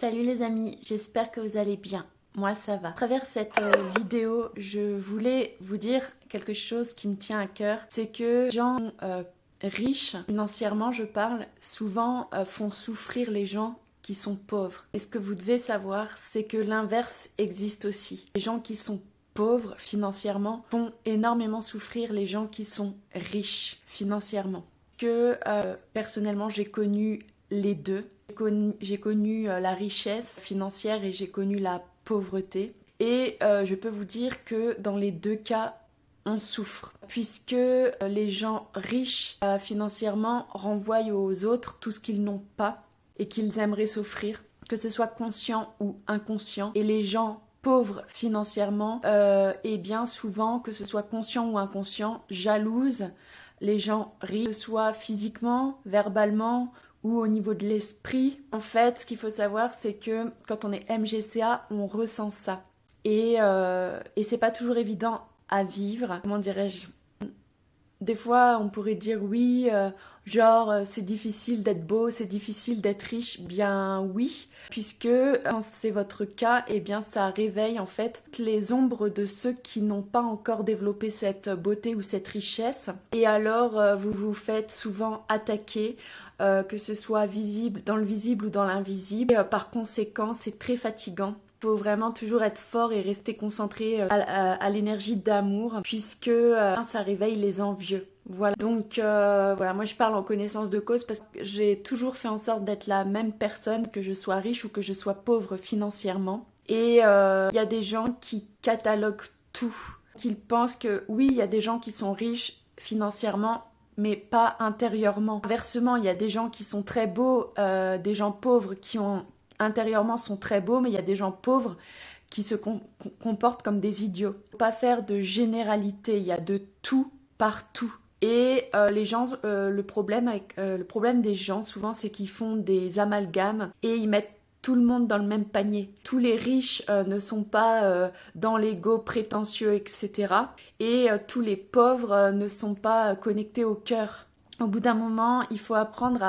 Salut les amis, j'espère que vous allez bien. Moi ça va. À travers cette vidéo, je voulais vous dire quelque chose qui me tient à cœur. C'est que les gens riches, financièrement je parle, souvent font souffrir les gens qui sont pauvres. Et ce que vous devez savoir, c'est que l'inverse existe aussi. Les gens qui sont pauvres financièrement font énormément souffrir les gens qui sont riches financièrement. Personnellement j'ai connu les deux. J'ai connu la richesse financière et j'ai connu la pauvreté. Et je peux vous dire que dans les deux cas, on souffre. Puisque les gens riches financièrement renvoient aux autres tout ce qu'ils n'ont pas et qu'ils aimeraient s'offrir, que ce soit conscient ou inconscient. Et les gens pauvres financièrement, et bien souvent, que ce soit conscient ou inconscient, jalousent les gens riches, que ce soit physiquement, verbalement, ou au niveau de l'esprit. En fait, ce qu'il faut savoir, c'est que quand on est MGCA, on ressent ça. Et c'est pas toujours évident à vivre. Comment dirais-je? Des fois, on pourrait dire oui, c'est difficile d'être beau, c'est difficile d'être riche. Bien oui, puisque quand c'est votre cas, eh bien ça réveille en fait les ombres de ceux qui n'ont pas encore développé cette beauté ou cette richesse. Et alors, vous vous faites souvent attaquer, que ce soit visible, dans le visible ou dans l'invisible. Et par conséquent, c'est très fatigant. Il faut vraiment toujours être fort et rester concentré à l'énergie d'amour, puisque ça réveille les envieux. Voilà. Donc voilà, moi je parle en connaissance de cause parce que j'ai toujours fait en sorte d'être la même personne, que je sois riche ou que je sois pauvre financièrement. Et il y a des gens qui cataloguent tout, qu'ils pensent que oui, il y a des gens qui sont riches financièrement, mais pas intérieurement. Inversement, il y a des gens qui sont très beaux, des gens pauvres qui ont intérieurement sont très beaux, mais il y a des gens pauvres qui se comportent comme des idiots. Faut pas faire de généralité, il y a de tout partout. Et les gens, le problème des gens souvent, c'est qu'ils font des amalgames et ils mettent tout le monde dans le même panier. Tous les riches ne sont pas dans l'ego prétentieux, etc. Et tous les pauvres ne sont pas connectés au cœur. Au bout d'un moment, il faut apprendre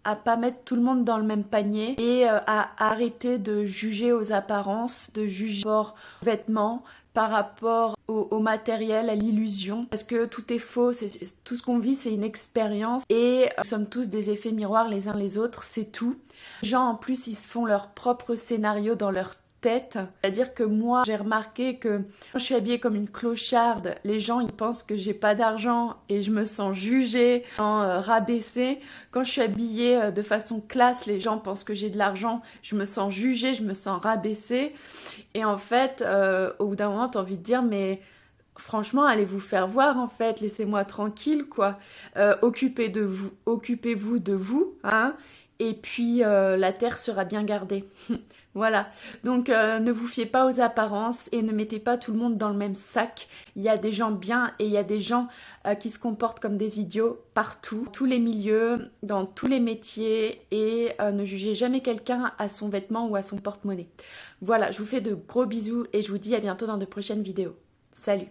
à pas mettre tout le monde dans le même panier et à arrêter de juger aux apparences, de juger par rapport aux vêtements, par rapport au matériel, à l'illusion, parce que tout est faux, tout ce qu'on vit c'est une expérience et nous sommes tous des effets miroirs les uns les autres, c'est tout. Les gens en plus ils se font leur propre scénario dans leur tête, c'est-à-dire que moi j'ai remarqué que quand je suis habillée comme une clocharde, les gens ils pensent que j'ai pas d'argent et je me sens jugée, rabaissée. Quand je suis habillée de façon classe, les gens pensent que j'ai de l'argent, je me sens jugée, je me sens rabaissée. Et en fait, au bout d'un moment t'as envie de dire mais franchement, allez vous faire voir en fait, laissez-moi tranquille quoi. Occupez-vous de vous, hein. Et puis la terre sera bien gardée. Voilà, donc ne vous fiez pas aux apparences et ne mettez pas tout le monde dans le même sac. Il y a des gens bien et il y a des gens qui se comportent comme des idiots partout, tous les milieux, dans tous les métiers et ne jugez jamais quelqu'un à son vêtement ou à son porte-monnaie. Voilà, je vous fais de gros bisous et je vous dis à bientôt dans de prochaines vidéos. Salut!